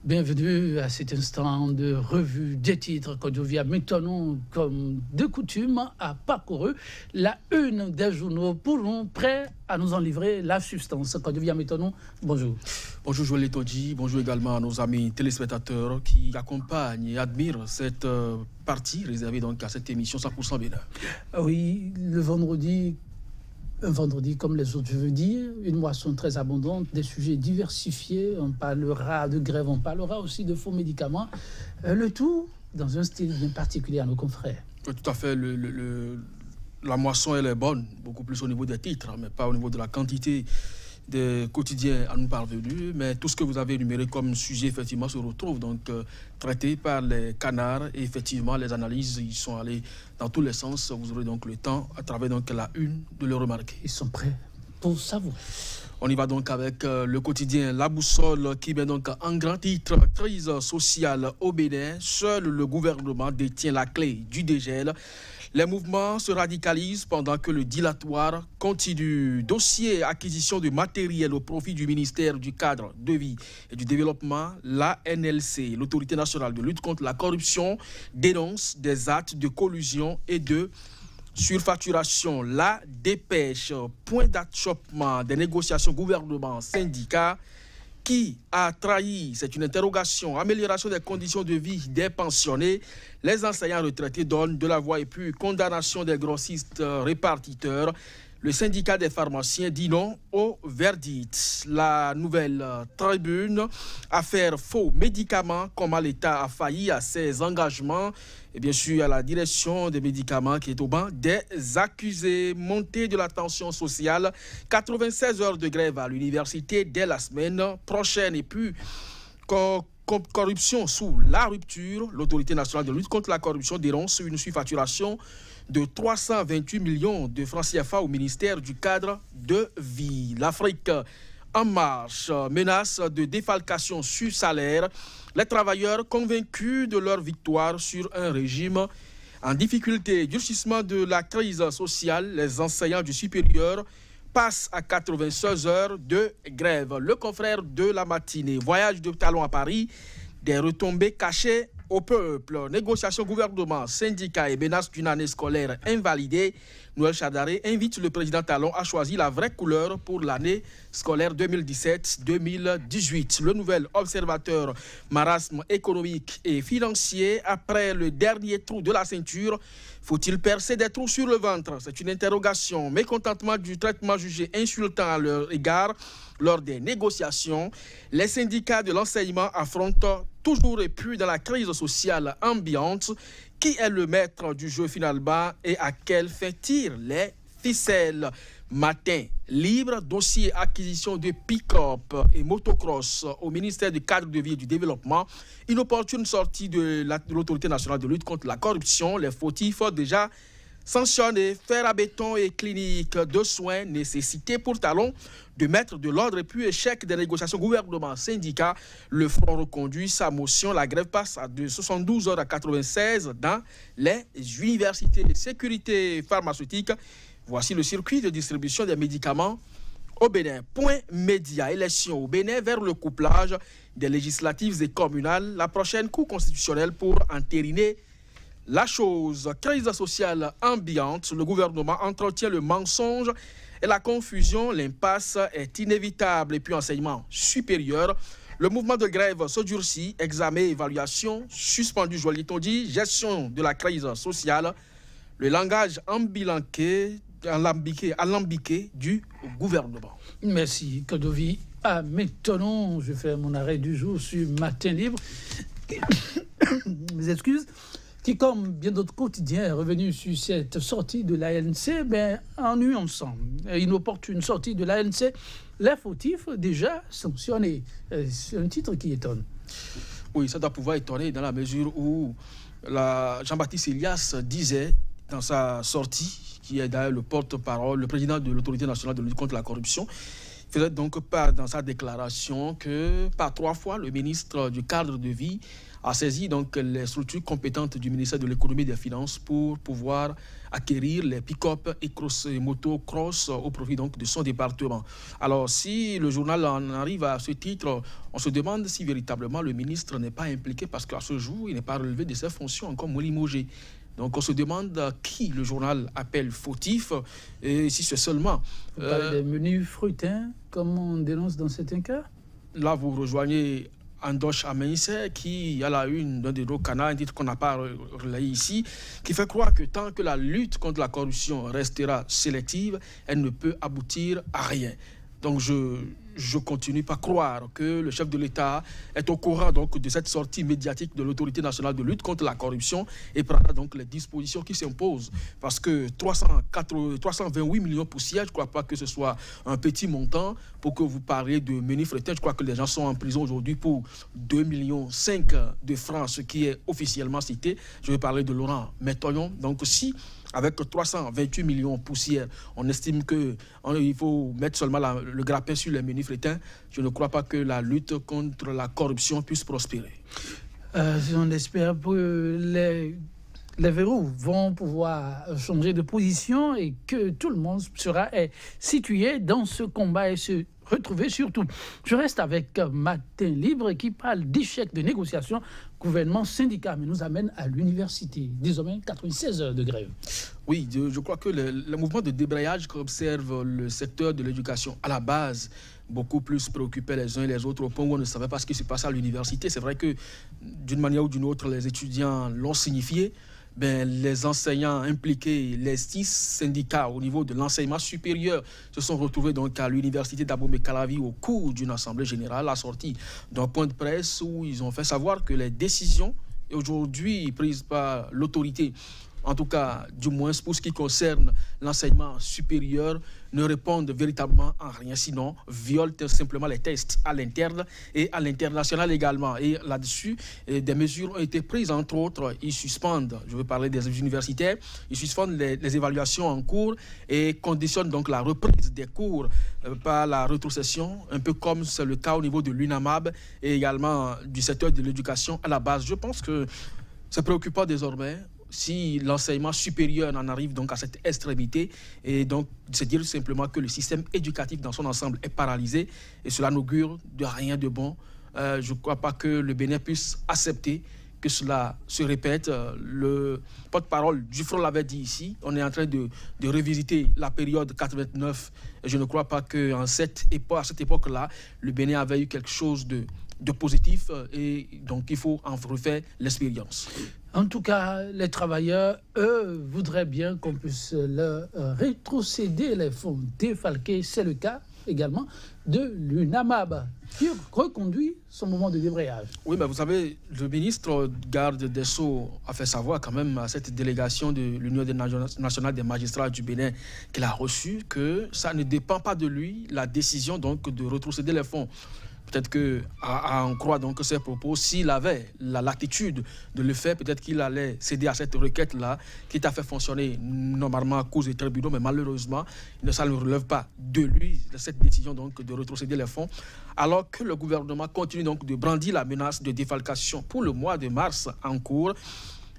Bienvenue à cet instant de revue des titres que Jovia Métonon, comme de coutume, a parcouru la une des journaux pour nous, prêts à nous en livrer la substance. Jovia Métonon, bonjour. Bonjour Joël Todji, bonjour également à nos amis téléspectateurs qui accompagnent et admirent cette partie réservée donc à cette émission 100% Bénin. Oui, le vendredi. Un vendredi comme les autres, je veux dire, une moisson très abondante, des sujets diversifiés, on parlera de grève, on parlera aussi de faux médicaments, le tout dans un style bien particulier à nos confrères. Oui, tout à fait, la moisson elle est bonne, beaucoup plus au niveau des titres, mais pas au niveau de la quantité des quotidiens à nous parvenus, mais tout ce que vous avez énuméré comme sujet, effectivement, se retrouve donc traité par les canards, et effectivement, les analyses, ils sont allés dans tous les sens. Vous aurez donc le temps, à travers donc la une, de le remarquer. Ils sont prêts pour savoir. On y va donc avec le quotidien La Boussole qui met donc en grand titre « Crise sociale au Bénin. Seul le gouvernement détient la clé du dégel ». Les mouvements se radicalisent pendant que le dilatoire continue. Dossier acquisition de matériel au profit du ministère du Cadre de Vie et du Développement, la NLC, l'Autorité nationale de lutte contre la corruption, dénonce des actes de collusion et de surfacturation. La dépêche, point d'achoppement des négociations gouvernement-syndicats. Qui a trahi? C'est une interrogation. Amélioration des conditions de vie des pensionnés. Les enseignants retraités donnent de la voix et puis condamnation des grossistes répartiteurs. Le syndicat des pharmaciens dit non au verdict. La nouvelle tribune, affaire faux médicaments, comment l'État a failli à ses engagements. Et bien sûr, à la direction des médicaments qui est au banc des accusés. Montée de la tension sociale, 96 heures de grève à l'université dès la semaine prochaine. Et puis, corruption sous la rupture. L'autorité nationale de lutte contre la corruption dénonce une surfacturation de 328 millions de francs CFA au ministère du Cadre de Vie. L'Afrique en marche, menace de défalcation sur salaire. Les travailleurs convaincus de leur victoire sur un régime en difficulté. Durcissement de la crise sociale, les enseignants du supérieur passent à 96 heures de grève. Le confrère de la matinée, voyage de talon à Paris, des retombées cachées au peuple. Négociation gouvernement, syndicats et menaces d'une année scolaire invalidée. Noël Chadaré invite le président Talon à choisir la vraie couleur pour l'année scolaire 2017-2018. Le nouvel observateur, marasme économique et financier. Après le dernier trou de la ceinture, faut-il percer des trous sur le ventre? C'est une interrogation. Mécontentement du traitement jugé insultant à leur égard lors des négociations. Les syndicats de l'enseignement affrontent toujours et plus dans la crise sociale ambiante. Qui est le maître du jeu finalement et à quelle fin tirent les ficelles? Matin libre, dossier acquisition de pick-up et motocross au ministère du Cadre de Vie et du Développement. Inopportune sortie de l'Autorité nationale de lutte contre la corruption. Les fautifs déjà sanctionnés. Fer à béton et clinique de soins, nécessité pour Talon de mettre de l'ordre et puis échec des négociations gouvernement-syndicat. Le front reconduit sa motion. La grève passe de 72 heures à 96 dans les universités. Sécurité pharmaceutique. Voici le circuit de distribution des médicaments au Bénin. Point média. Élection au Bénin vers le couplage des législatives et communales. La prochaine Cour constitutionnelle pour entériner la chose. Crise sociale ambiante. Le gouvernement entretient le mensonge et la confusion. L'impasse est inévitable. Et puis enseignement supérieur. Le mouvement de grève se durcit. Examen, évaluation, suspendu. Joël Todji, gestion de la crise sociale. Le langage alambiqué du gouvernement. Merci, Kodovi. Métonon, je fais mon arrêt du jour sur Matin Libre. Mes excuses. Qui, comme bien d'autres quotidiens, est revenu sur cette sortie de l'ANC, en nuançant. Inopportune sortie de l'ANC, les fautifs déjà sanctionnés. C'est un titre qui étonne. Oui, ça doit pouvoir étonner dans la mesure où Jean-Baptiste Elias disait dans sa sortie, qui est d'ailleurs le porte-parole, le président de l'Autorité nationale de lutte contre la corruption, faisait donc part dans sa déclaration que par 3 fois, le ministre du Cadre de Vie a saisi donc les structures compétentes du ministère de l'économie et des finances pour pouvoir acquérir les pick-up et motocross au profit donc de son département. Alors si le journal en arrive à ce titre, on se demande si véritablement le ministre n'est pas impliqué parce qu'à ce jour, il n'est pas relevé de ses fonctions encore limogé. Donc on se demande qui le journal appelle fautif et si c'est seulement... Vous parlez des menus fruitins, comme on dénonce dans certains cas? Là, vous rejoignez Andoche Amense, qui a la une d'un de nos canaux, un titre qu'on n'a pas relayé ici, qui fait croire que tant que la lutte contre la corruption restera sélective, elle ne peut aboutir à rien. Donc je continue par croire que le chef de l'État est au courant donc de cette sortie médiatique de l'autorité nationale de lutte contre la corruption et prendra donc les dispositions qui s'imposent. Parce que 328 millions poussières, je ne crois pas que ce soit un petit montant pour que vous parliez de menus fretin. Je crois que les gens sont en prison aujourd'hui pour 2,5 millions de francs, ce qui est officiellement cité. Je vais parler de Laurent Métoyon. Donc si avec 328 millions poussières, on estime qu'il faut mettre seulement le grappin sur les menus fretin, je ne crois pas que la lutte contre la corruption puisse prospérer. On espère que les verrous vont pouvoir changer de position et que tout le monde sera situé dans ce combat et se retrouver surtout. Je reste avec Matin Libre qui parle d'échec de négociation gouvernement-syndicat, mais nous amène à l'université. Désormais, 96 heures de grève. Oui, je crois que le mouvement de débrayage qu'observe le secteur de l'éducation à la base beaucoup plus préoccupés les uns et les autres au point où on ne savait pas ce qui se passait à l'université. C'est vrai que d'une manière ou d'une autre, les étudiants l'ont signifié. Les enseignants impliqués, les 6 syndicats au niveau de l'enseignement supérieur se sont retrouvés donc à l'université d'Abomey-Calavi au cours d'une assemblée générale assortie d'un point de presse où ils ont fait savoir que les décisions aujourd'hui prises par l'autorité, en tout cas du moins pour ce qui concerne l'enseignement supérieur, ne répondent véritablement en rien, sinon violent simplement les tests à l'interne et à l'international également. Et là-dessus, des mesures ont été prises, entre autres, ils suspendent, je veux parler des universitaires, ils suspendent les évaluations en cours et conditionnent donc la reprise des cours par la rétrocession, un peu comme c'est le cas au niveau de l'UNAMAB et également du secteur de l'éducation à la base. Je pense que c'est préoccupant désormais si l'enseignement supérieur en arrive donc à cette extrémité, et donc c'est dire simplement que le système éducatif dans son ensemble est paralysé et cela n'augure de rien de bon. Je ne crois pas que le Bénin puisse accepter que cela se répète. Le porte-parole du Front l'avait dit ici, on est en train de revisiter la période 89 et je ne crois pas qu'à cette époque-là, le Bénin avait eu quelque chose de positif et donc il faut en refaire l'expérience. En tout cas, les travailleurs, eux, voudraient bien qu'on puisse leur rétrocéder les fonds défalqués. C'est le cas également de l'UNAMAB, qui reconduit son moment de débrayage. Oui, mais vous savez, le ministre garde des Sceaux a fait savoir quand même à cette délégation de l'Union nationale des magistrats du Bénin qu'il a reçu que ça ne dépend pas de lui, la décision donc de rétrocéder les fonds. Peut-être qu'à en croire donc ces propos, s'il avait la latitude de le faire, peut-être qu'il allait céder à cette requête-là, qui a fait fonctionner normalement à cause des tribunaux, mais malheureusement, ça ne relève pas de lui, cette décision donc de rétrocéder les fonds, alors que le gouvernement continue donc de brandir la menace de défalcation pour le mois de mars en cours,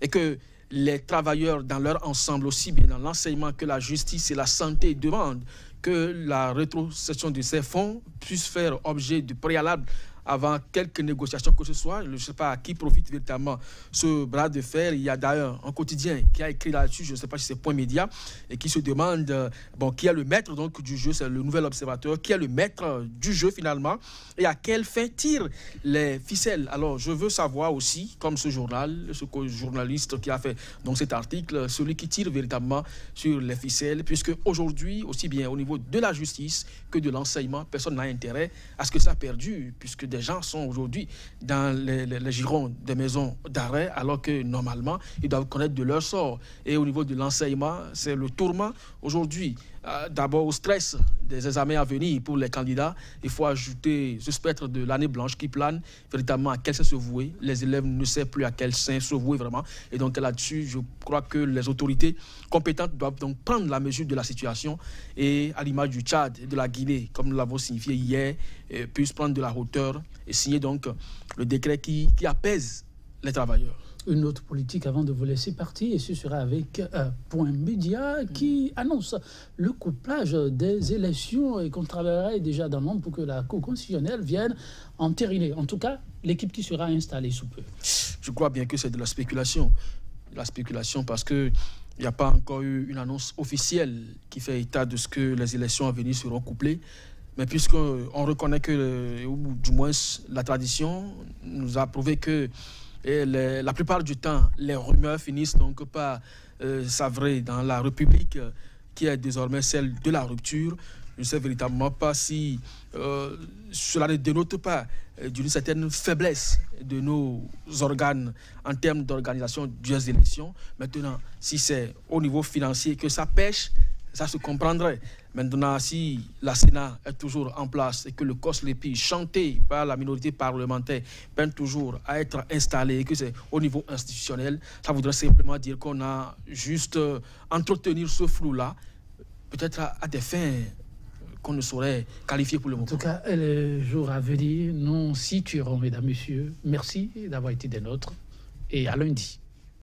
et que les travailleurs dans leur ensemble, aussi bien dans l'enseignement que la justice et la santé, demandent que la rétrocession de ces fonds puisse faire objet de préalable avant quelques négociations que ce soit. Je ne sais pas à qui profite véritablement ce bras de fer. Il y a d'ailleurs un quotidien qui a écrit là-dessus, je ne sais pas si c'est Point Média, et qui se demande qui est le maître donc, du jeu, c'est le Nouvel Observateur, qui est le maître du jeu finalement, et à quelle fin tire les ficelles. Alors je veux savoir aussi, comme ce journal, ce journaliste qui a fait donc, cet article, celui qui tire véritablement sur les ficelles, puisque aujourd'hui, aussi bien au niveau de la justice que de l'enseignement, personne n'a intérêt à ce que ça perdure, puisque des gens sont aujourd'hui dans les girons des maisons d'arrêt, alors que normalement, ils doivent connaître de leur sort. Et au niveau de l'enseignement, c'est le tourment aujourd'hui. D'abord au stress des examens à venir pour les candidats, il faut ajouter ce spectre de l'année blanche qui plane véritablement à quel sein se vouer. Les élèves ne savent plus à quel sein se vouer vraiment. Et donc là-dessus, je crois que les autorités compétentes doivent donc prendre la mesure de la situation et à l'image du Tchad et de la Guinée, comme nous l'avons signifié hier, puissent prendre de la hauteur et signer donc le décret qui apaise les travailleurs. Une autre politique avant de vous laisser partir, et ce sera avec Point Média qui annonce le couplage des élections et qu'on travaillerait déjà dans l'ombre pour que la Cour constitutionnelle vienne entériner. En tout cas, l'équipe qui sera installée sous peu. Je crois bien que c'est de la spéculation. La spéculation parce qu'il n'y a pas encore eu une annonce officielle qui fait état de ce que les élections à venir seront couplées. Mais puisqu'on reconnaît que, ou du moins la tradition nous a prouvé que la plupart du temps, les rumeurs finissent donc par s'avrer dans la République qui est désormais celle de la rupture. Je ne sais véritablement pas si cela ne dénote pas d'une certaine faiblesse de nos organes en termes d'organisation des élections. Maintenant, si c'est au niveau financier que ça pêche, ça se comprendrait. Maintenant, si la Sénat est toujours en place et que le COSLEPI, chanté par la minorité parlementaire, peine toujours à être installé et que c'est au niveau institutionnel, ça voudrait simplement dire qu'on a juste entretenir ce flou-là, peut-être à des fins qu'on ne saurait qualifier pour le moment. En tout cas, les jours à venir nous situerons, mesdames, messieurs. Merci d'avoir été des nôtres et à lundi.